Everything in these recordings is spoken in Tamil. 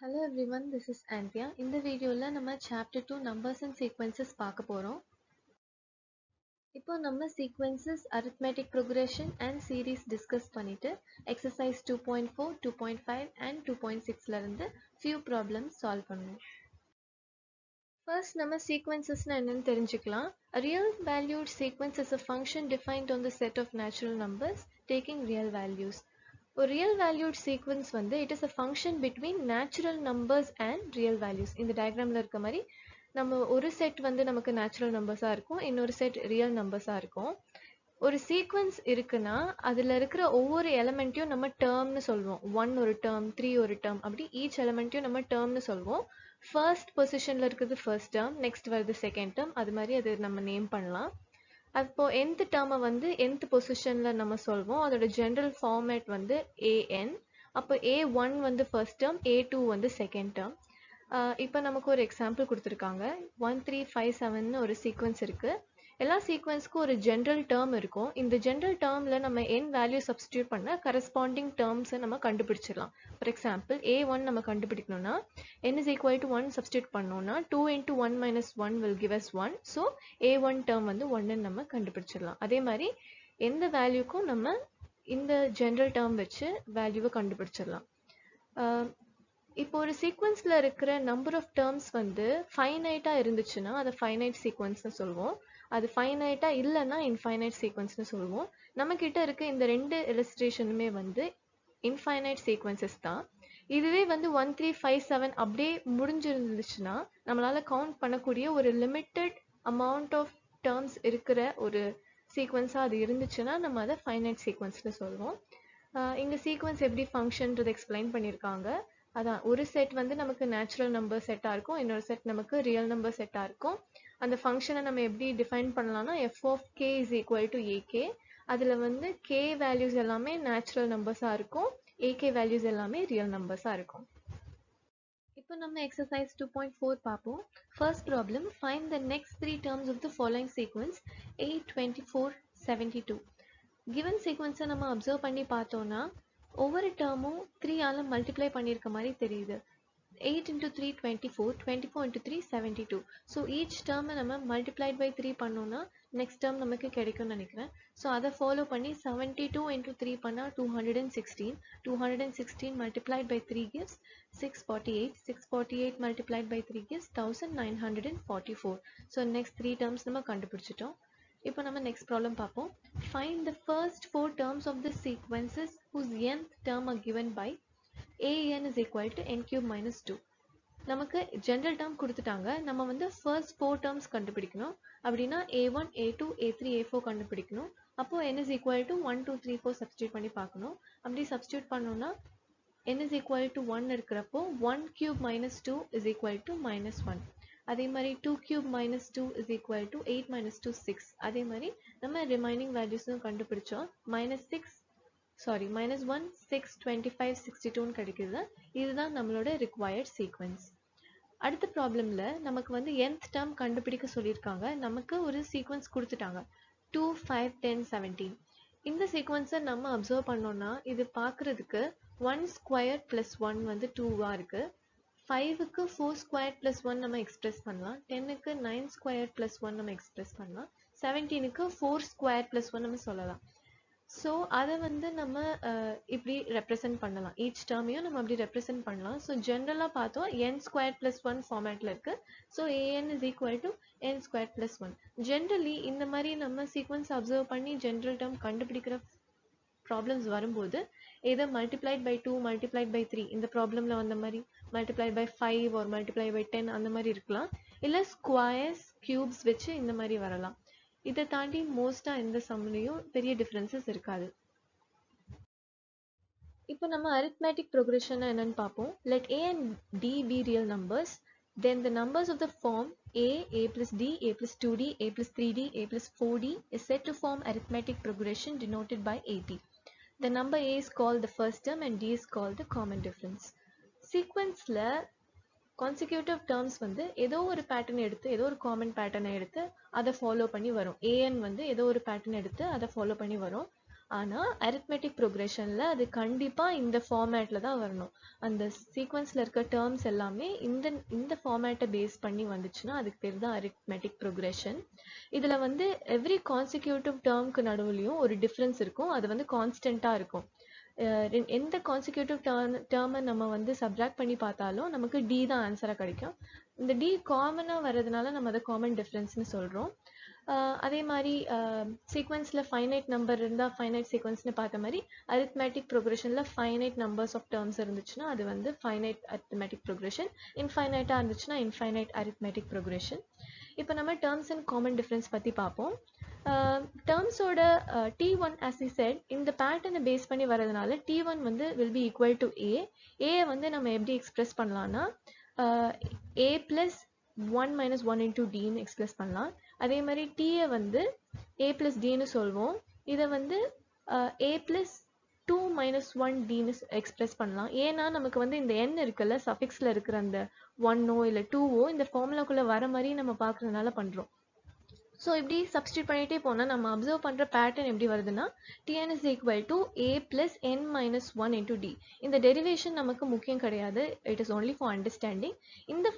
Hello everyone, this is Anthea. In the video, நம்ம chapter 2 numbers and sequences பார்க்க போறோம். இப்போ நம்ம sequences, arithmetic progression and series discuss பண்ணிட்டு exercise 2.4, 2.5 and 2.6ல இருந்து few problems solve பண்ணுவோம். First நம்ம sequencesனா என்னன்னு தெரிஞ்சுக்கலாம். A real valued sequence is a function defined on the set of natural numbers taking real values. A real valued sequence வந்து it is a function between natural numbers and real values. இந்த diagramல இருக்க மாதிரி நம்ம ஒரு செட் வந்து நமக்கு natural numbers-ஆ இருக்கும், இன்னொரு செட் real numbers-ஆ இருக்கும். ஒரு sequence இருக்குன்னா அதுல இருக்கிற ஒவ்வொரு எலிமெண்ட்டையும் நம்ம termனு சொல்லுவோம். 1 ஒரு term, 3 ஒரு term, அப்படி each எலிமெண்ட்டையும் நம்ம termனு சொல்லுவோம். First positionல இருக்கிறது first term, next வருது second term, அது மாதிரி அது நம்ம நேம் பண்ணலாம். அப்போ nth term வந்து nth positionல நம்ம சொல்வோம். அதோட general format வந்து an. அப்போ a1 வந்து first term, a2 வந்து second term. இப்போ நமக்கு ஒரு எக்ஸாம்பிள் கொடுத்துருக்காங்க. 1 3 5 7 ஒரு சீக்வன்ஸ் இருக்கு. எல்லா சீக்வன்ஸ்க்கும் ஒரு ஜென்ரல் டேர்ம் இருக்கும். இந்த ஜென்ரல் டேர்ம்ல நம்ம n வேல்யூ சப்ஸ்டியூட் பண்ண கரஸ்பாண்டிங் டேர்ம்ஸை நம்ம கண்டுபிடிச்சிடலாம். ஃபார் எக்ஸாம்பிள் a1 நம்ம கண்டுபிடிக்கணும்னா n is equal to 1 substitute பண்ணோம்னா 2 into 1 minus 1 will give us 1. So a1 term வந்து 1ன்னு நம்ம கண்டுபிடிச்சிடலாம். அதே மாதிரி எந்த வேல்யூக்கும் நம்ம இந்த ஜென்ரல் டேர்ம் வச்சு வேல்யூவை கண்டுபிடிச்சிடலாம். இப்போ ஒரு சீக்வன்ஸ்ல இருக்கிற நம்பர் ஆஃப் டேர்ம்ஸ் வந்து ஃபைனைட்டா இருந்துச்சுன்னா அதை ஃபைனைட் சீக்வன்ஸ்னு சொல்லுவோம். அது ஃபைனைட்டா இல்லைன்னா இன்ஃபைனைட் சீக்வன்ஸ்னு சொல்லுவோம். நம்ம கிட்ட இருக்க இந்த ரெண்டு இல்லஸ்ட்ரேஷனுமே வந்து இன்ஃபைனைட் சீக்வன்சஸ் தான். இதுவே வந்து 1 3 5 7 அப்படியே முடிஞ்சிருந்துச்சுன்னா நம்மளால கவுண்ட் பண்ணக்கூடிய ஒரு லிமிட்டட் அமௌண்ட் ஆஃப் டேர்ம்ஸ் இருக்கிற ஒரு சீக்வன்ஸா அது இருந்துச்சுன்னா நம்ம அதை ஃபைனைட் சீக்வன்ஸ்னு சொல்லுவோம். இங்க சீக்வன்ஸ் எப்படி ஃபங்க்ஷன்றது எக்ஸ்பிளைன் பண்ணியிருக்காங்க. அதான் ஒரு செட் வந்து நமக்கு நேச்சுரல் நம்பர் செட்டா இருக்கும், இன்னொரு செட் நமக்கு ரியல் நம்பர் செட்டா இருக்கும். அந்த ஃபங்க்ஷனை நம்ம எப்படி டிஃபைன் பண்ணலாம்னா f of k is equal to ak. அதுல வந்து k வேல்யூஸ் எல்லாமே நேச்சுரல் நம்பர்ஸா இருக்கும், ak வேல்யூஸ் எல்லாமே ரியல் நம்பர்ஸா இருக்கும். இப்போ நம்ம exercise 2.4 பார்ப்போம். First problem, find the next three terms of the following sequence 8 24 72. given sequence நம்ம அப்சர்வ் பண்ணி பார்த்தோம்னா ஒவ்வொரு டேர்மும் 3ஆல மல்டிப்ளை பண்ணியிருக்க மாதிரி தெரியுது. 8 into 3 24, 24 into 3 72. ஸோ ஈச் டேர்மை நம்ம மல்டிப்ளைட் பை 3 பண்ணோம்னா நெக்ஸ்ட் டேர்ம் நமக்கு கிடைக்கும்னு நினைக்கிறேன். ஸோ அதை ஃபாலோ பண்ணி 72 into 3 பண்ணால் 216. 216 multiplied by 3 gives 648. 648 multiplied by 3 gives 1944. So next 3 terms நம்ம கண்டுபிடிச்சிட்டோம். இப்போ நம்ம நெக்ஸ்ட் ப்ராப்ளம் பார்ப்போம். Find the first 4 terms of the sequences whose nth term are given by an is equal to n cube minus 2. நமக்கு ஜெனரல் டேர்ம் கொடுத்துட்டாங்க. நம்ம வந்து ஃபர்ஸ்ட் 4 டேர்ம்ஸ் கண்டுபிடிக்கணும். அப்படின்னா a1 a2 a3 a4 கண்டுபிடிக்கணும். அப்போ n is equal to 1 2 3 4 substitute பண்ணி பார்க்கணும். அப்படி சப்ஸ்டியூட் பண்ணோம்னா n is equal to 1 இருக்கிறப்போ 1 cube minus 2 is equal to minus 1. அதே மாதிரி 2 cube minus 2 is equal to 8 minus 2 6. அதே மாதிரி நம்ம ரிமைனிங் வேல்யூஸும் கண்டுபிடிச்சோம். minus 1 6 25 62 கிடைக்குது. இதுதான் நம்மளோட required sequence. அடுத்த ப்ராப்ளம்ல நமக்கு வந்து nth term கண்டுபிடிக்க சொல்லியிருக்காங்க. நமக்கு ஒரு சீக்வன்ஸ் கொடுத்துட்டாங்க 2 5 10 17. இந்த சீக்வன்ஸை நம்ம அப்சர்வ் பண்ணோம்னா இது பார்க்கறதுக்கு 1 ஸ்கொயர் பிளஸ் 1 வந்து 2வா இருக்கு. 5க்கு 4 ஸ்கொயர் பிளஸ் 1 நம்ம எக்ஸ்பிரஸ் பண்ணலாம். 10க்கு 9 ஸ்கொயர் பிளஸ் 1 நம்ம எக்ஸ்பிரஸ் பண்ணலாம். 17க்கு 4 ஸ்கொயர் பிளஸ் 1 நம்ம சொல்லலாம். ஸோ அதை வந்து நம்ம இப்படி ரெப்ரசென்ட் பண்ணலாம். ஈச் டேர்மையும் நம்ம அப்படி ரெப்ரசென்ட் பண்ணலாம். ஸோ ஜென்ரலாக பார்த்தோம் n ஸ்கொயர் பிளஸ் 1 ஃபார்மேட்டில் இருக்கு. So an is equal to n square plus 1. Generally இந்த மாதிரி நம்ம சீக்வன்ஸ் அப்சர்வ் பண்ணி ஜென்ரல் டேர்ம் கண்டுபிடிக்கிற ப்ராப்ளம்ஸ் வரும்போது either multiplied by 2 multiplied by 3 இந்த ப்ராப்ளம்ல வந்த மாதிரி multiplied by 5 or multiplied by 10 அந்த மாதிரி இருக்கலாம். இல்லை ஸ்கொயர்ஸ் கியூப்ஸ் வச்சு இந்த மாதிரி வரலாம். இதை தாண்டி மோஸ்டா எந்த சம்லையும் பெரிய டிஃபரன்சஸ் இருக்காது. இப்போ நம்ம arithmetic progression என்னன்னு பார்ப்போம். Let a and d be real numbers. Then the numbers of the form a plus d, a plus 2d, a plus 3d, a plus 4d is said to form arithmetic progression denoted by at. The number a is called the first term and d is called the common difference. Sequenceல consecutive terms வந்து ஏதோ ஒரு பேட்டர்ன் எடுத்து ஏதோ ஒரு காமன் பேட்டர்னை எடுத்து அதை ஃபாலோ பண்ணி வரும். an வந்து ஏதோ ஒரு பேட்டர்ன் எடுத்து அதை ஃபாலோ பண்ணி வரும். ஆனா அரித்மெட்டிக் ப்ரோக்ரஷன்ல அது கண்டிப்பா இந்த ஃபார்மேட்ல தான் வரணும். அந்த சீக்வன்ஸ்ல இருக்க டேர்ம்ஸ் எல்லாமே இந்த ஃபார்மேட்டை பேஸ் பண்ணி வந்துச்சுன்னா அதுக்கு பேர் தான் அரித்மெட்டிக் ப்ரோக்ரஷன். இதுல வந்து எவ்ரி கான்சிக்யூட்டிவ் டேர்ம்க்கு நடுவுலையும் ஒரு டிஃபரன்ஸ் இருக்கும். அது வந்து கான்ஸ்டன்டா இருக்கும். எந்த கான்சிக்யூட்டிவ் டேர்மை நம்ம வந்து சப்ராக்ட் பண்ணி பார்த்தாலும் நமக்கு டி தான் ஆன்சராக கிடைக்கும். இந்த டி காமனாக வர்றதுனால நம்ம அதை காமன் டிஃப்ரென்ஸ்னு சொல்கிறோம். அதே மாதிரி சீக்வன்ஸில் ஃபைனைட் நம்பர் இருந்தால் ஃபைனைட் சீக்வன்ஸ்னு பார்த்த மாதிரி அரித்மெட்டிக் ப்ரோக்ரஷனில் ஃபைனைட் நம்பர்ஸ் ஆஃப் டேர்ம்ஸ் இருந்துச்சுன்னா அது வந்து ஃபைனைட் அரித்மெட்டிக் ப்ரோக்ரஷன். இன்ஃபைனைட்டாக இருந்துச்சுன்னா இன்ஃபைனைட் அரித்மெட்டிக் ப்ரோக்ரஷன். இப்போ நம்ம டேர்ம்ஸ் அண்ட் காமன் டிஃப்ரென்ஸ் பற்றி பார்ப்போம். டேர்ம்ஸோட T1 as I said இந்த பேட்டர்னை பேஸ் பண்ணி வரதுனால T1 வந்து will be equal to A. A வந்து நம்ம எப்படி எக்ஸ்பிரஸ் பண்ணலாம்னா A plus 1 minus 1 into D ன்னு எக்ஸ்பிரஸ் பண்ணலாம். அதே மாதிரி T வந்து A plus D ன்னு சொல்வோம். இதை வந்து A plus 2 minus 1 D ன்னு எக்ஸ்பிரஸ் பண்ணலாம். ஏன்னா நமக்கு வந்து இந்த N இருக்குல்ல சஃபிக்ஸில் இருக்கிற அந்த 1ஓ இல்லை 2ஓ இந்த ஃபார்முலாக்குள்ளே வர மாதிரி நம்ம பார்க்குறதுனால பண்ணுறோம். ஸோ இப்படி சப்ஸ்டியூட் பண்ணிகிட்டே போனால் நம்ம அப்சர்வ் பண்ணுற பேட்டர்ன் எப்படி வருதுன்னா Tn is equal to A plus N minus 1 into D. இந்த டெரிவேஷன் நமக்கு முக்கியம் கிடையாது. It is only for understanding. இந்த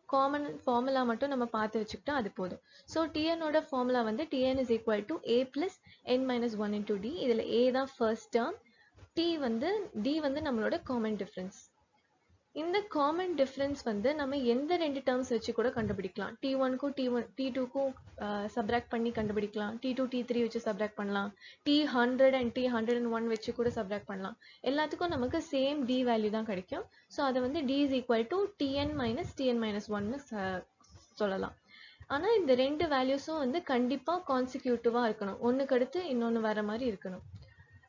காமன் ஃபார்முலா மட்டும் நம்ம பார்த்து வச்சுக்கிட்டா அது போதும். ஸோ Tnோட ஃபார்முலா வந்து Tn is equal to A plus N minus 1 into D. இதில் A தான் ஃபர்ஸ்ட் டேர்ம், D வந்து நம்மளோட காமன் டிஃப்ரென்ஸ். இந்த காமன் டிஃப்ரென்ஸ் வந்து நம்ம எந்த ரெண்டு டேர்ம்ஸ் வச்சு கூட கண்டுபிடிக்கலாம். T1க்கும் T2க்கும் சப்ராக்ட் பண்ணி கண்டுபிடிக்கலாம். T2 T3 வச்சு சப்ராக்ட் பண்ணலாம். T100 and T101 வச்சு கூட சப்ராக்ட் பண்ணலாம். எல்லாத்துக்கும் நமக்கு சேம் D வேல்யூ தான் கிடைக்கும். ஸோ அதை வந்து D is equal to Tn minus Tn minus 1ன்னு சொல்லலாம். ஆனால் இந்த ரெண்டு வேல்யூஸும் வந்து கண்டிப்பாக கான்சிக்யூட்டிவாக இருக்கணும். ஒன்றுக்கு அடுத்து இன்னொன்று வர மாதிரி இருக்கணும்.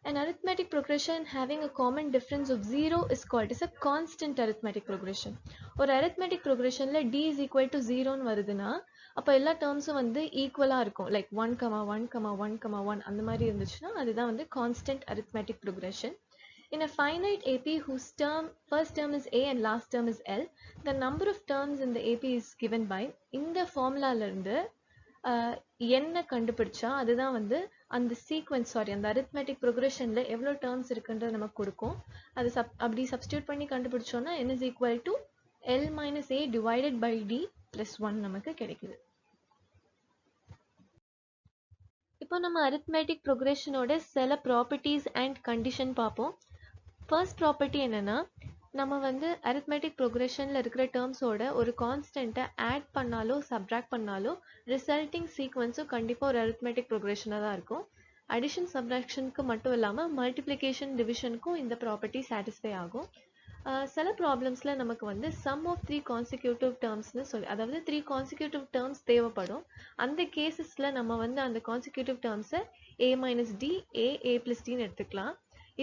An arithmetic progression having a common difference of 0 is called as a constant arithmetic progression. ஒரு arithmetic progressionல d is equal to 0 ன்னு வருதுன்னா அப்போ எல்லா டேர்ம்ஸும் வந்து ஈக்குவலாக இருக்கும். லைக் 1, 1, 1, 1 அந்த மாதிரி இருந்துச்சுன்னா அதுதான் வந்து constant arithmetic progression. In a finite AP whose first term is A and last term is L, the number of terms in the AP is given by இந்த ஃபார்முலாலேருந்து என்ன கண்டுபிடிச்சா அதுதான் வந்து அந்த சீக்வன்ஸ் அந்த அரித்மெட்டிக் ப்ரோக்ரஷன்ல எவ்வளோ டேர்ம்ஸ் இருக்குன்றது நமக்கு கொடுக்கும். அது அப்படி சப்ஸ்டியூட் பண்ணி கண்டுபிடிச்சோன்னா n is equal to L minus A divided by D plus 1 நமக்கு கிடைக்குது. இப்போ நம்ம அரித்மெட்டிக் ப்ரோக்ரஷனோட சில ப்ராப்பர்ட்டிஸ் அண்ட் கண்டிஷன் பார்ப்போம். ஃபர்ஸ்ட் ப்ராப்பர்ட்டி என்னன்னா நம்ம வந்து அரித்மெட்டிக் ப்ரோக்ரஷனில் இருக்கிற டேர்ம்ஸோட ஒரு கான்ஸ்டண்ட்டை ஆட் பண்ணாலோ சப்ராக்ட் பண்ணாலோ ரிசல்ட்டிங் சீக்வன்ஸும் கண்டிப்பாக ஒரு அரித்மெட்டிக் ப்ரோக்ரஷனாக தான் இருக்கும். அடிஷன் சப்ராக்ஷனுக்கு மட்டும் இல்லாமல் மல்டிப்ளிகேஷன் டிவிஷனுக்கும் இந்த ப்ராப்பர்ட்டி சாட்டிஸ்ஃபை ஆகும். சில ப்ராப்ளம்ஸில் நமக்கு வந்து சம் ஆஃப் 3 கான்சிக்யூட்டிவ் டேர்ம்ஸ்னு சொல்லி அதாவது 3 கான்சிக்யூட்டிவ் டேர்ம்ஸ் தேவைப்படும். அந்த கேசஸில் நம்ம வந்து அந்த கான்சிக்யூட்டிவ் டேர்ம்ஸை A minus D, A plus Dன்னு எடுத்துக்கலாம்.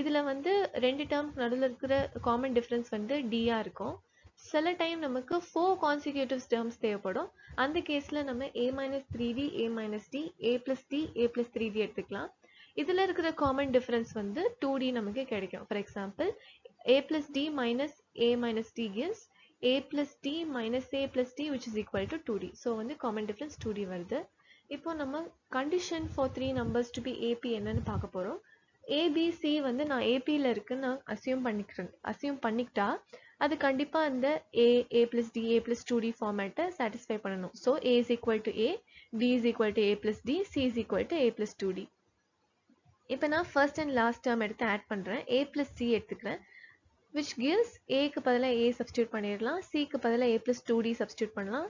இதில் வந்து ரெண்டு டேர்ம்ஸ் நடுவில் இருக்கிற காமன் டிஃப்ரென்ஸ் வந்து டியா இருக்கும். சில டைம் நமக்கு 4 கான்சிக்யூட்டிவ் டேர்ம்ஸ் தேவைப்படும். அந்த கேஸில் நம்ம A minus 3D, A minus D, A plus D, A plus 3D எடுத்துக்கலாம். இதில் இருக்கிற காமன் டிஃப்ரென்ஸ் வந்து 2D நமக்கு கிடைக்கும். For example A plus D minus A minus D gives A plus D minus A plus D which is equal to 2D. So வந்து காமன் டிஃப்ரென்ஸ் 2D வருது. இப்போ நம்ம condition for 3 numbers to be AP என்னன்னு பார்க்க போகிறோம். ABC வந்து நான் APயில் இருக்குன்னு நான் அசியூம் பண்ணிக்கிட்டா அது கண்டிப்பாக இந்த A plus D, A plus 2D ஃபார்மேட்டை சாட்டிஸ்ஃபை பண்ணணும். So A is equal to A, B is equal to A plus D, C is equal to A plus 2D. இப்போ நான் ஃபர்ஸ்ட் அண்ட் லாஸ்ட் டேர்ம் எடுத்து ஆட் பண்ணுறேன். A plus C எடுத்துக்கிறேன். which gives Aக்கு பதிலாக A சப்ஸ்டியூட் பண்ணிடலாம், Cக்கு பதிலாக A plus 2D சப்ஸ்டியூட் பண்ணலாம்.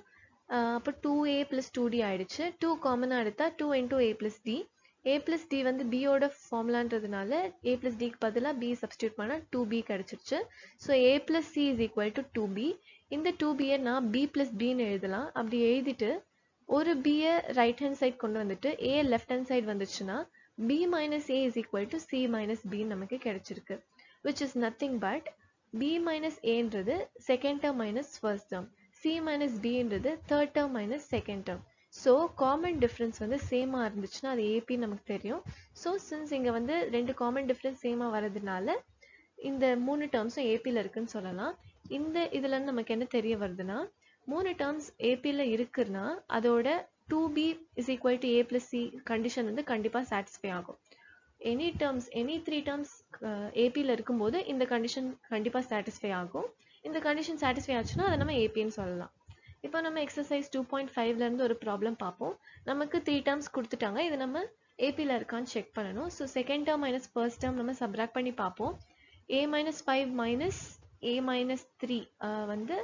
அப்போ 2A plus 2D ஆயிடுச்சு. 2 காமனாக எடுத்தால் 2 into A plus D. A plus D வந்து Bயோட ஃபார்முலான்றதுனால A plus Dக்கு பதிலாக B சப்ஸ்டியூட் பண்ணால் 2B கிடச்சிருச்சு. So A plus C is equal to 2B. இந்த 2Bயை நான் B plus Bன்னு எழுதலாம். அப்படி எழுதிட்டு ஒரு Bயை ரைட் ஹேண்ட் சைட் கொண்டு வந்துட்டு A லெஃப்ட் ஹேண்ட் சைட் வந்துச்சுன்னா B minus A is equal to C minus B நமக்கு கிடைச்சிருக்கு. which is nothing but B minus A ன்றது second term minus first term, C minus B ன்றது third term minus second term. So common difference வந்து சேமாக இருந்துச்சுன்னா அது AP நமக்கு தெரியும். ஸோ சின்ஸ் இங்கே வந்து ரெண்டு காமன் டிஃப்ரென்ஸ் சேமாக வரதுனால இந்த 3 டேர்ம்ஸும் APயில் இருக்குன்னு சொல்லலாம். இதில் நமக்கு என்ன தெரிய வருதுன்னா 3 டேர்ம்ஸ் APயில் இருக்குன்னா அதோட 2B is equal to A plus C condition வந்து கண்டிப்பாக சாட்டிஸ்ஃபை ஆகும். எனி டேர்ம்ஸ் எனி 3 டேர்ம்ஸ் ஏபியில் இருக்கும்போது இந்த கண்டிஷன் கண்டிப்பாக சாட்டிஸ்ஃபை ஆகும். இந்த கண்டிஷன் சாட்டிஸ்ஃபை ஆச்சுன்னா அதை நம்ம ஏபின்னு சொல்லலாம். இப்போ நம்ம எக்ஸசைஸ் 2.5லேருந்து ஒரு ப்ராப்ளம் பார்ப்போம். நமக்கு 3 டேர்ம்ஸ் கொடுத்துட்டாங்க. இது நம்ம ஏபியில் இருக்கான்னு செக் பண்ணணும். So second term minus first term நம்ம சப்ராக்ட் பண்ணி பார்ப்போம். a minus 5 minus a minus 3 வந்து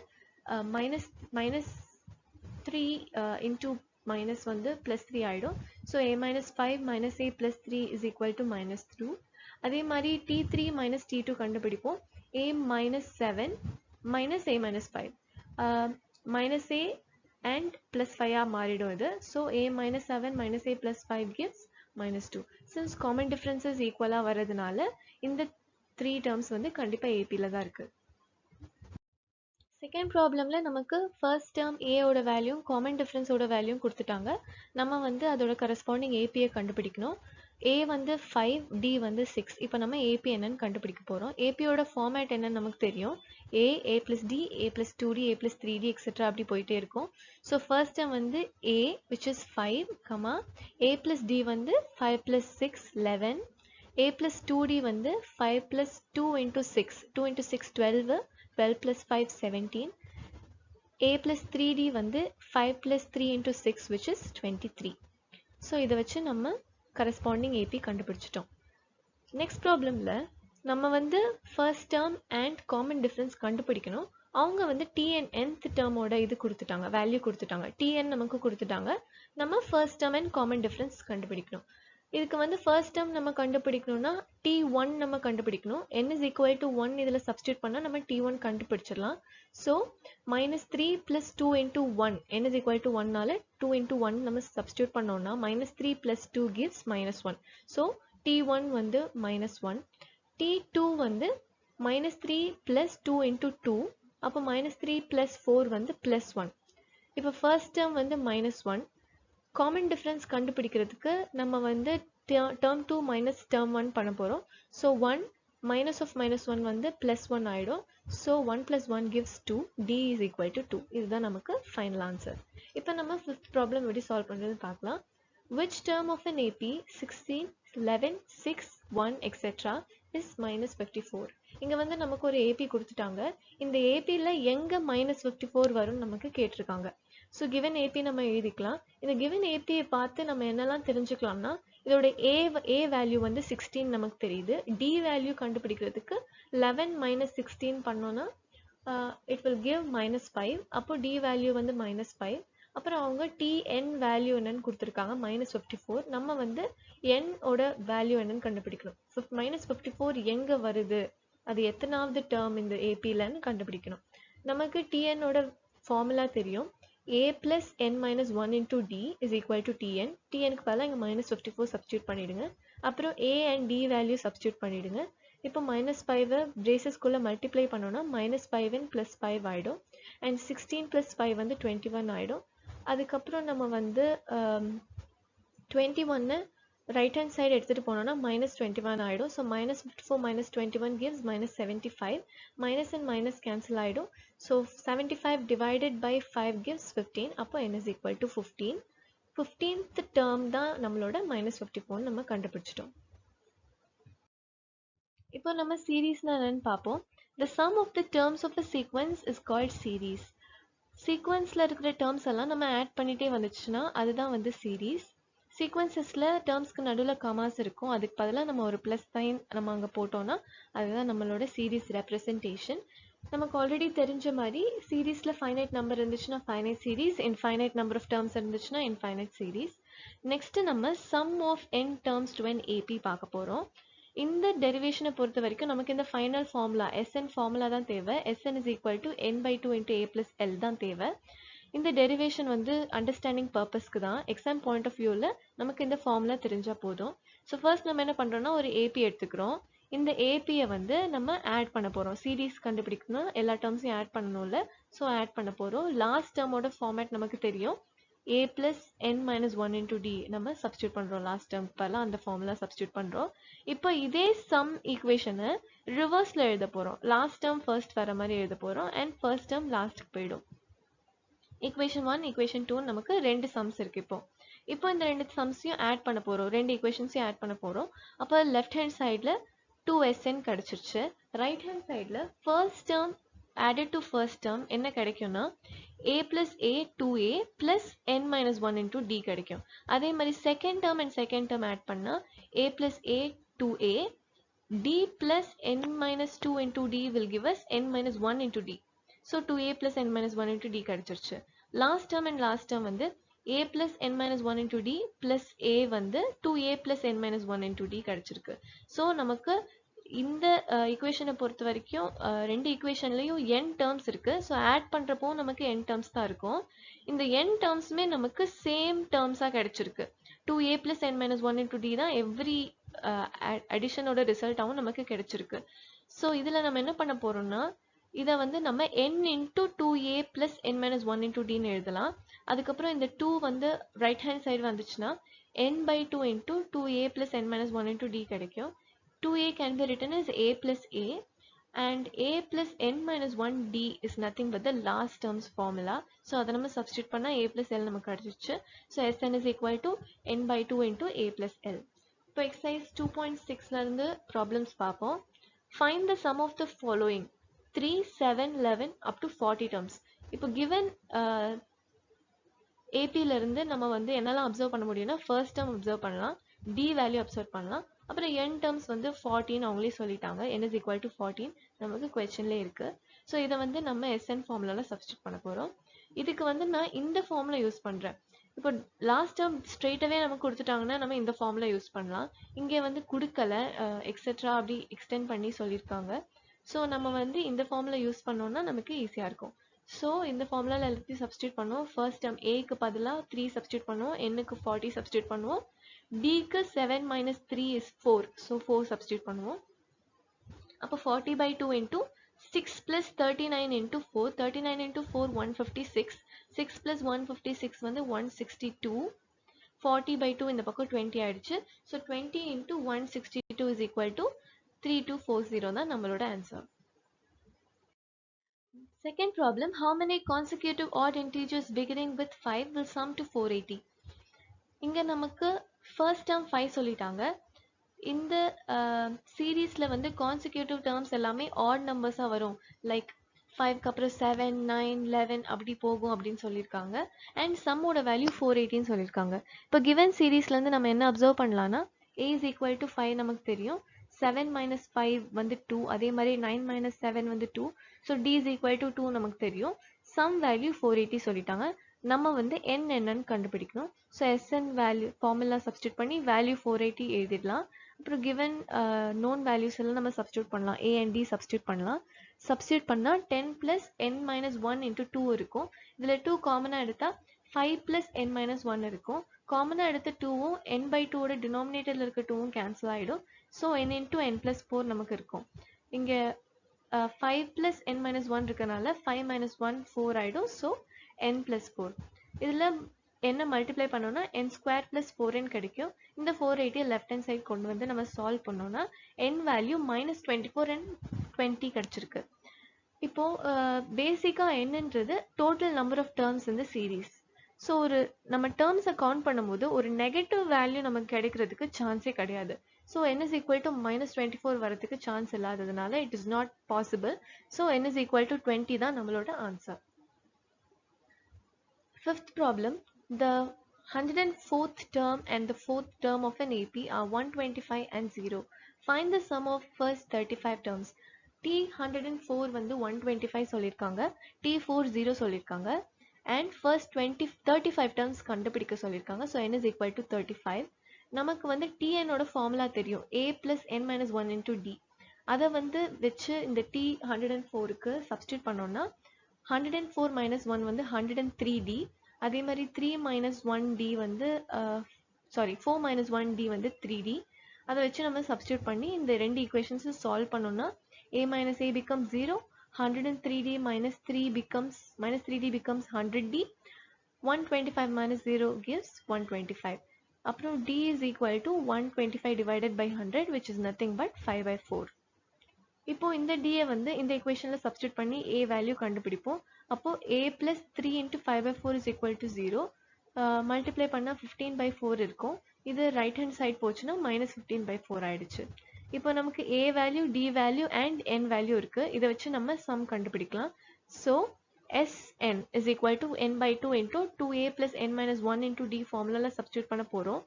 minus 3 into minus வந்து plus 3 ஆயிடும். So a minus 5 minus a plus 3 is equal to minus 2. அதே மாதிரி t3 minus t2 கண்டுபிடிப்போம். a minus 7 minus a minus 5 minus a and plus 5 மாறிடும் இது. So a minus 7 minus a plus 5 gives minus 2. Since common differences equal வரதுனால இந்த 3 terms வந்து கண்டிப்பா AP ல தான் இருக்கு. செகண்ட் ப்ராப்ளம்ல நமக்கு ஃபர்ஸ்ட் டேர்ம் A ஓட வேல்யூ காமன் டிஃபரன்ஸ் ஓட வேல்யூ கொடுத்துட்டாங்க. நம்ம வந்து அதோட கரஸ்பாண்டிங் AP கண்டுபிடிக்கணும். A வந்து 5, D வந்து 6. இப்போ நம்ம AP என்னன்னு கண்டுபிடிக்க போறோம். AP ஓட ஃபார்மேட் என்னன்னு நமக்கு தெரியும். A plus D, A plus 2D, A plus 3D etc. அப்படி போயிட்டே இருக்கும். ஸோ ஃபர்ஸ்ட் டேர்ம் வந்து A which is 5, A plus D வந்து 5 plus 6, 11. A plus 2D வந்து 5 plus 2 into 6, 2 into 6, 12, 12 plus 5, 17. A plus 3D வந்து 5 plus 3 into 6 which is 23. So இதை வச்சு நம்ம corresponding AP கண்டுபிடிச்சிட்டோம். Next problemல நம்ம வந்து first term and common difference கண்டுபிடிக்கணும். அவங்க வந்து tn nth term ஓட இது கொடுத்துட்டாங்க, வேல்யூ கொடுத்துட்டாங்க. tn நமக்கு கொடுத்துட்டாங்க. நம்ம first term and common difference கண்டுபிடிக்கணும். இதுக்கு வந்து first term நம்ம கண்டுபிடிக்கணும்னா t1 நம்ம கண்டுபிடிக்கணும். n is equal to 1 இதில் substitute பண்ணா நம்ம t1 கண்டுபிடிச்சிடலாம். So minus 3 plus 2 into 1, n is equal to 1 நால 2 into 1 நம்ம substitute பண்ணோம்னா minus 3 plus 2 gives minus 1. So t1 வந்து minus 1, t2 வந்து minus 3 plus 2 into 2, அப்போ minus 3 plus 4 வந்து plus 1. இப்போ first term வந்து minus 1. common difference கண்டுபிடிக்கிறதுக்கு நம்ம வந்து term 2 minus term 1 பண்ண போறோம். So 1 minus of minus 1 வந்து plus 1 ஆயிடும். So 1 plus 1 gives 2, D is equal to 2. இதுதான் நமக்கு final answer. இப்போ நம்ம fifth problem எப்படி solve பண்றதுன்னு பார்க்கலாம். Which term of an AP 16, 11, 6, 1 etc. is minus 54? இங்க வந்து நமக்கு ஒரு AP கொடுத்துட்டாங்க. இந்த APல எங்க minus 54 வரும்னு நமக்கு கேட்டிருக்காங்க. So given AP நம்ம எழுதிக்கலாம். இந்த given AP பார்த்து நம்ம என்னெல்லாம் தெரிஞ்சுக்கலாம்னா இதோட A value வந்து 16 நமக்கு தெரியுது. D value கண்டுபிடிக்கிறதுக்கு 11 minus 16 பண்ணோம்னா it will give minus 5. அப்போ D value வந்து minus 5. அப்புறம் அவங்க tn வேல்யூ என்னன்னு கொடுத்துருக்காங்க minus 54. நம்ம வந்து n ஓட வேல்யூ என்னன்னு கண்டுபிடிக்கணும். minus 54 எங்க வருது, அது எத்தனாவது டேர்ம் இந்த APலன்னு கண்டுபிடிக்கணும். நமக்கு tn ஓட ஃபார்முலா தெரியும். A plus n minus 1 into D is equal to tn. tnக்கு பதிலா இங்க minus 54 substitute பண்ணிடுங்க. அப்புறம் A and D value substitute பண்ணிடுங்க. இப்போ minus 5 பிரேசஸ்குள்ள மல்டிப்ளை பண்ணோம்னா minus 5n plus 5 ஆயிடும். and 16 plus 5 வந்து 21 ஆயிடும். அதுக்கப்புறம் நம்ம வந்து 21 ரைட் ஹேண்ட் சைடு எடுத்துட்டு போனோம்னா minus 21 ஆயிடும். So minus 54 minus 21 gives minus 75. minus and minus cancel ஆயிடும். So 75 divided by 5 gives 15. அப்போ n is equal to 15. 15th term தான் நம்மளோட minus 54 நம்ம கண்டுபிடிச்சிட்டோம். இப்போ நம்ம சீரீஸ்னா என்னன்னு பார்ப்போம். The sum of the terms of a sequence is called series. சீக்வன்ஸில் இருக்கிற டேர்ம்ஸ் எல்லாம் நம்ம ஆட் பண்ணிகிட்டே வந்துச்சுன்னா அதுதான் வந்து சீரீஸ். சீக்வன்சஸில் டேர்ம்ஸ்க்கு நடுவில் கமாஸ் இருக்கும். அதுக்கு பதிலாக நம்ம ஒரு ப்ளஸ் சைன் நம்ம அங்கே போட்டோம்னா அதுதான் நம்மளோட சீரீஸ் ரெப்ரசன்டேஷன். நமக்கு ஆல்ரெடி தெரிஞ்ச மாதிரி சீரீஸில் ஃபைனைட் நம்பர் இருந்துச்சுன்னா finite series, infinite number of terms இருந்துச்சுன்னா இன்ஃபைனைட் சீரீஸ். நெக்ஸ்ட்டு நம்ம sum of n terms to an AP பார்க்க போகிறோம். இந்த டெரிவேஷனை பொறுத்த வரைக்கும் நமக்கு இந்த ஃபைனல் ஃபார்முலா SN ஃபார்முலா தான் தேவை. SN is equal to n by 2 into a plus l தான் தேவை. இந்த டெரிவேஷன் வந்து அண்டர்ஸ்டாண்டிங் பர்பஸ்க்கு தான். எக்ஸாம் பாயிண்ட் ஆஃப் வியூவில் நமக்கு இந்த ஃபார்முலா தெரிஞ்சால் போதும். ஸோ ஃபர்ஸ்ட் நம்ம என்ன பண்ணுறோம்னா ஒரு AP எடுத்துக்கிறோம். இந்த APயை வந்து நம்ம ஆட் பண்ண போகிறோம். சீரீஸ் கண்டுபிடிக்கணும்னா எல்லா டேர்ம்ஸையும் ஆட் பண்ணணும்ல, ஸோ ஆட் பண்ண போகிறோம். லாஸ்ட் டேர்மோட ஃபார்மேட் நமக்கு தெரியும். a plus n minus 1 into d நம்ம சப்ஸ்டியூட் பண்ணுறோம். லாஸ்ட் டேர்ம் பல அந்த ஃபார்முலா சப்ஸ்டியூட் பண்ணுறோம். இப்போ இதே சம் ஈக்குவேஷனை ரிவர்ஸில் எழுத போகிறோம். லாஸ்ட் டேர்ம் ஃபர்ஸ்ட் வர மாதிரி எழுத போகிறோம் அண்ட் ஃபர்ஸ்ட் டேர்ம் லாஸ்ட்டுக்கு போயிடும். ஈக்குவேஷன் 1 ஈக்குவேஷன் 2 நமக்கு ரெண்டு சம்ஸ் இருக்குது. இப்போ இப்போ இந்த ரெண்டு சம்ஸையும் ஆட் பண்ண போகிறோம், ரெண்டு ஈக்குவேஷன்ஸையும் ஆட் பண்ண போகிறோம். அப்போ லெஃப்ட் ஹேண்ட் சைடில் 2sn கிடச்சிருச்சு. ரைட் ஹேண்ட் சைடில் first term added to first term என்ன கிடைக்கும்னா a plus a 2a plus n minus 1 into d கிடைக்கும். அதே மாதிரி second term and second term add பண்ணா a plus a 2a d plus n minus 2 into d will give us n minus 1 into d. So 2a plus n minus 1 into d கிடைச்சிருச்சு. Last term and last term வந்து a plus n minus 1 into d plus a வந்து 2a plus n minus 1 into d கிடைச்சிருக்கு. So நமக்கு இந்த ஈக்குவேஷனை பொறுத்த வரைக்கும் ரெண்டு ஈக்குவேஷன்லையும் n டேர்ம்ஸ் இருக்கு. ஸோ ஆட் பண்ணுறப்போ நமக்கு n டேர்ம்ஸ் தான் இருக்கும். இந்த n டேர்ம்ஸுமே நமக்கு சேம் டேர்ம்ஸாக கிடைச்சிருக்கு. 2a plus n minus 1 into d தான் எவ்ரி அடிஷனோட ரிசல்ட்டாகவும் நமக்கு கிடைச்சிருக்கு. ஸோ இதில் நம்ம என்ன பண்ண போகிறோம்னா இதை வந்து நம்ம n into 2a plus n minus 1 into dன்னு எழுதலாம். அதுக்கப்புறம் இந்த 2 வந்து ரைட் ஹேண்ட் சைடு வந்துச்சுன்னா n by 2 into 2a plus n minus 1 into d கிடைக்கும். 2a can be written as a plus a and a plus n minus 1 d is nothing but the last term's formula. So அதை நம்ம substitute பண்ணா a plus l நமக்கு கிடைச்சிச்சு. So Sn is equal to n by 2 into a plus l. இப்போ exercise 2.6ல இருந்து problems பார்ப்போம். Find the sum of the following 3, 7, 11 up to 40 terms. இப்போ given APல இருந்து நம்ம வந்து என்னெல்லாம் அப்சர்வ் பண்ண முடியும்னா first term அப்சர்வ் பண்ணலாம், d வேல்யூ அப்சர்வ் பண்ணலாம், அப்புறம் n டேர்ம்ஸ் வந்து 14 அவங்களே சொல்லிட்டாங்க. n is equal to 14 நமக்கு கொஸ்டின்லேயே இருக்கு. ஸோ இதை வந்து நம்ம SN ஃபார்முலாவில் சப்ஸ்டியூட் பண்ண போகிறோம். இதுக்கு வந்து நான் இந்த ஃபார்முலா யூஸ் பண்ணுறேன். இப்போ லாஸ்ட் டேர்ம் ஸ்ட்ரெயிட்டாகவே நமக்கு கொடுத்துட்டாங்கன்னா நம்ம இந்த ஃபார்முலா யூஸ் பண்ணலாம். இங்கே வந்து கொடுக்கல எக்ஸெட்ரா அப்படி எக்ஸ்டெண்ட் பண்ணி சொல்லியிருக்காங்க. ஸோ நம்ம வந்து இந்த ஃபார்முலா யூஸ் பண்ணோம்னா நமக்கு ஈஸியாக இருக்கும். ஸோ இந்த ஃபார்முலாவில் எல்லாத்தையும் சப்ஸ்டியூட் பண்ணுவோம். ஃபர்ஸ்ட் டேர்ம் ஏக்கு பதிலாக 3 சப்ஸ்டியூட் பண்ணுவோம், என்னுக்கு 40 சப்ஸ்டியூட் பண்ணுவோம், dக்கு 7 minus 3 is 4. So 4 substitute பண்ணுவோம். அப்போ 40 by 2 into 6 plus 39 into 4. 39 into 4 156. 6 plus 156 வந்து 162. 40 by 2 இந்த பக்கம் 20 ஆயிடுச்சு. So 20 into 162 is equal to 3240 தான் நம்மளோட answer. Second problem, how many consecutive odd integers beginning with 5 will sum to 480? இங்க நமக்கு first term 5 சொல்லிட்டாங்க. இந்த சீரீஸ்ல வந்து கான்சிக்யூட்டிவ் டேர்ம்ஸ் எல்லாமே ஆட் நம்பர்ஸா வரும். லைக் 5க்கு அப்புறம் 7, 9, 11 அப்படி போகும் அப்படின்னு சொல்லியிருக்காங்க. அண்ட் சம்மோட வேல்யூ 480 சொல்லியிருக்காங்க. இப்போ கிவன் சீரீஸ்ல இருந்து நம்ம என்ன அப்சர்வ் பண்ணலாம்னா a is equal to 5 நமக்கு தெரியும். 7 minus 5 வந்து 2. அதே மாதிரி 9 minus 7 வந்து 2. So d is equal to 2 நமக்கு தெரியும். சம் வேல்யூ 480 சொல்லிட்டாங்க. நம்ம வந்து n என்னன்னு கண்டுபிடிக்கணும். So Sn value formula substitute பண்ணி வேல்யூ 480 எழுதிடலாம். அப்புறம் given known values எல்லாம் நம்ம substitute பண்ணலாம். a and d substitute பண்ணலாம். substitute பண்ணா 10 plus n minus 1 into 2 இருக்கும். இதில் 2 காமனாக எடுத்தா 5 plus n minus 1 இருக்கும். காமனாக எடுத்த 2வும் n by 2ஓட டினாமினேட்டரில் இருக்க 2வும் கேன்சல் ஆகிடும். So n into n plus 4 நமக்கு இருக்கும். இங்கே 5 plus n minus 1 இருக்கனால 5 minus 1 4 ஆகிடும். So n plus 4. இதில் என்ன மல்டிப்ளை பண்ணோம்னா n ஸ்கொயர் பிளஸ் 4n கிடைக்கும். இந்த 480 லெஃப்ட் ஹேண்ட் சைட் கொண்டு வந்து நம்ம சால்வ் பண்ணோம்னா n வேல்யூ -24 and 20 கிடைச்சிருக்கு. இப்போ பேசிக்காக என்னன்றது டோட்டல் நம்பர் ஆஃப் டேர்ம்ஸ் இந்த சீரீஸ். ஸோ ஒரு நம்ம டேர்ம்ஸை கவுண்ட் பண்ணும்போது ஒரு நெகட்டிவ் வேல்யூ நமக்கு கிடைக்கிறதுக்கு சான்ஸே கிடையாது. So n is equal to -24 வரதுக்கு சான்ஸ் இல்லாததுனால it is not possible. So n is equal to 20 தான் நம்மளோட answer. Fifth problem, the 104th term and the 4th term of an AP are 125 and 0. Find the sum of first 35 terms. T104 வந்து 125 சொல்லியிருக்காங்க, T40 சொல்லியிருக்காங்க, and first 35 terms கண்டுபிடிக்க சொல்லியிருக்காங்க. So n is equal to 35. நமக்கு வந்து Tn ஓட ஃபார்முலா தெரியும், a plus n minus 1 into d. அதை வந்து வச்சு இந்த T104க்கு சப்ஸ்டியூட் பண்ணோம்னா 104 minus 1 வந்து 103d. அதே மாதிரி 3 minus 1d வந்து 4 minus 1d வந்து 3d. அதை வச்சு நம்ம சப்ஸ்டியூட் பண்ணி இந்த ரெண்டு ஈக்குவேஷன்ஸை சால்வ் பண்ணோம்னா a minus a becomes 0, 103d minus 3d becomes 100d, 125 minus 0 gives 125. அப்புறம் d is equal to 125 divided by 100 which is nothing but 5/4. இப்போ இந்த d வந்து இந்த equationல substitute பண்ணி a value கண்டுபிடிப்போம். அப்போ a plus 3 into 5/4 is equal to 0. Multiply பண்ணால் 15/4 இருக்கும். இது ரைட் ஹேண்ட் சைட் போச்சுன்னா -15/4 ஆயிடுச்சு. இப்போ நமக்கு a value, d value and n value இருக்குது. இதை வச்சு நம்ம சம் கண்டுபிடிக்கலாம். So Sn is equal to n/2 into 2a plus n minus 1 into d ஃபார்முலாவில் சப்ஸ்டியூட் பண்ண போகிறோம்.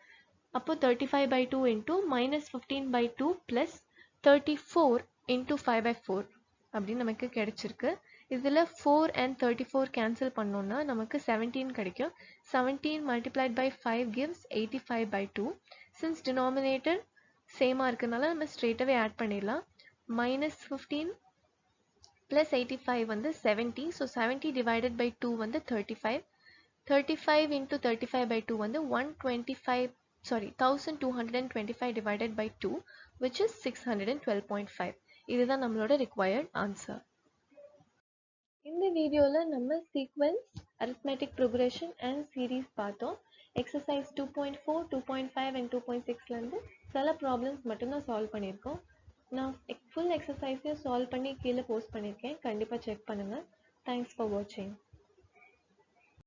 அப்போ 35/2 into -15/2 plus 34 into 5/4 அப்படின்னு நமக்கு கிடைச்சிருக்கு. இதில் 4 and 34 கேன்சல் பண்ணோம்னா நமக்கு 17 கிடைக்கும். 17 multiplied by 5 gives 85/2. Since denominator சேமாக இருக்கனால நம்ம ஸ்ட்ரெயிட்டாகவே ஆட் பண்ணிடலாம். -15 plus 85 வந்து 70. ஸோ 70 divided by 2 வந்து 35. 35 into 35/2 வந்து 1225 divided by 2 which is 612.5. இதுதான் நம்மளோட required answer. இந்த வீடியோவில் நம்ம sequence, arithmetic progression and series பார்த்தோம். எக்ஸசைஸ் 2.4, 2.5 and 2.6லேருந்து சில ப்ராப்ளம்ஸ் மட்டும்தான் சால்வ் பண்ணியிருக்கோம். நான் ஃபுல் எக்ஸசைஸையும் சால்வ் பண்ணி கீழே போஸ்ட் பண்ணியிருக்கேன். கண்டிப்பாக செக் பண்ணுங்கள். தேங்க்ஸ் ஃபார் வாட்சிங்.